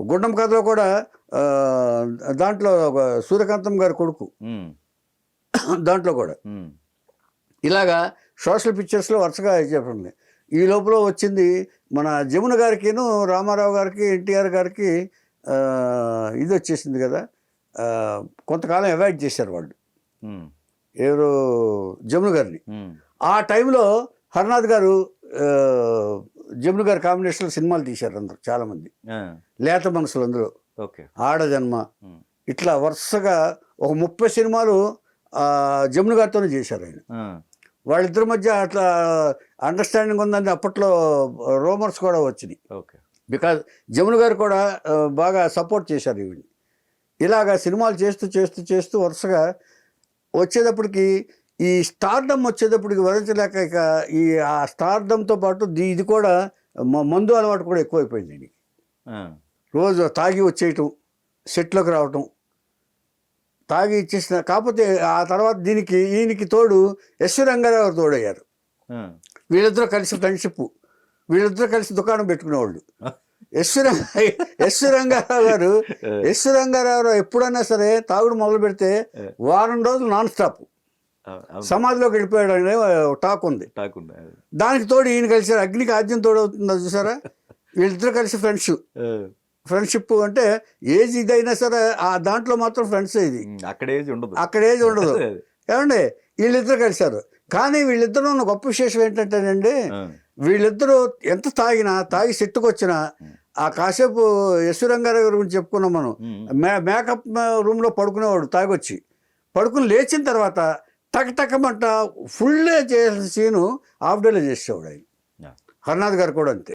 గుండం కథలో కూడా దాంట్లో సూర్యకాంతం గారి కొడుకు దాంట్లో కూడా ఇలాగా సోషల్ పిక్చర్స్లో వరుసగా చెప్పండి. ఈ లోపల వచ్చింది మన జమున గారికిను రామారావు గారికి ఎన్టీఆర్ గారికి ఇది వచ్చేసింది కదా, కొంతకాలం అవాయిడ్ చేశారు వాళ్ళు, ఎవరు జమున గారిని. ఆ టైంలో హర్నాథ్ గారు జమున గారి కాంబినేషన్లో సినిమాలు తీశారు అందరు చాలామంది, లేత మనసులు అందులో, ఆడజన్మ, ఇట్లా వరుసగా ఒక 30 సినిమాలు జమున గారితోనే చేశారు ఆయన. వాళ్ళిద్దరి మధ్య అట్లా అండర్స్టాండింగ్ ఉందని అప్పట్లో రూమర్స్ కూడా వచ్చినాయి. బికాజ్ జమున గారు కూడా బాగా సపోర్ట్ చేశారు ఈవిని. ఇలాగా సినిమాలు చేస్తూ చేస్తూ చేస్తూ వరుసగా వచ్చేటప్పటికి ఈ స్టార్డమ్ వచ్చేటప్పటికి వరించలేక ఇక ఈ ఆ స్టార్డమ్తో పాటు ఇది కూడా మందు అలవాటు కూడా ఎక్కువైపోయింది దీనికి. రోజు తాగి వచ్చేయటం, సెట్లోకి రావటం, తాగి ఇచ్చేసిన. కాకపోతే ఆ తర్వాత ఈయనకి తోడు ఎస్వి రంగారావు తోడయ్యారు. వీళ్ళిద్దరూ కలిసి ఫ్రెండ్షిప్, వీళ్ళిద్దరూ కలిసి దుకాణం పెట్టుకునేవాళ్ళు. ఎస్వి రంగారావు ఎప్పుడైనా సరే తాగుడు మొదలు పెడితే వారం రోజులు నాన్ స్టాప్ సమాధిలోకి వెళ్ళిపోయాడు అనే టాక్ ఉంది. దానికి తోడు ఈయన కలిసి అగ్నికి ఆద్యం తోడవుతుందా చూసారా. వీళ్ళిద్దరూ కలిసి ఫ్రెండ్షిప్ అంటే ఏజ్ ఇదైనా సరే ఆ దాంట్లో మాత్రం ఫ్రెండ్స్. ఇది అక్కడ ఏజ్ ఉండదు ఏమండి. వీళ్ళిద్దరు కలిశారు. కానీ వీళ్ళిద్దరూ ఉన్న గొప్ప విశేషం ఏంటంటేనండి, వీళ్ళిద్దరూ ఎంత తాగి సెట్టుకొచ్చినా ఆ కాసేపు ఎస్వి రంగారావు గారి గురించి చెప్పుకున్నాం మనం, మేకప్ రూమ్లో పడుకునేవాడు, తాగొచ్చి పడుకుని లేచిన తర్వాత టకటకమంట ఫుల్ చేసిన సీను హాఫ్ డేలో చేసేవాడు ఆయన. హర్నాథ్ గారు కూడా అంతే.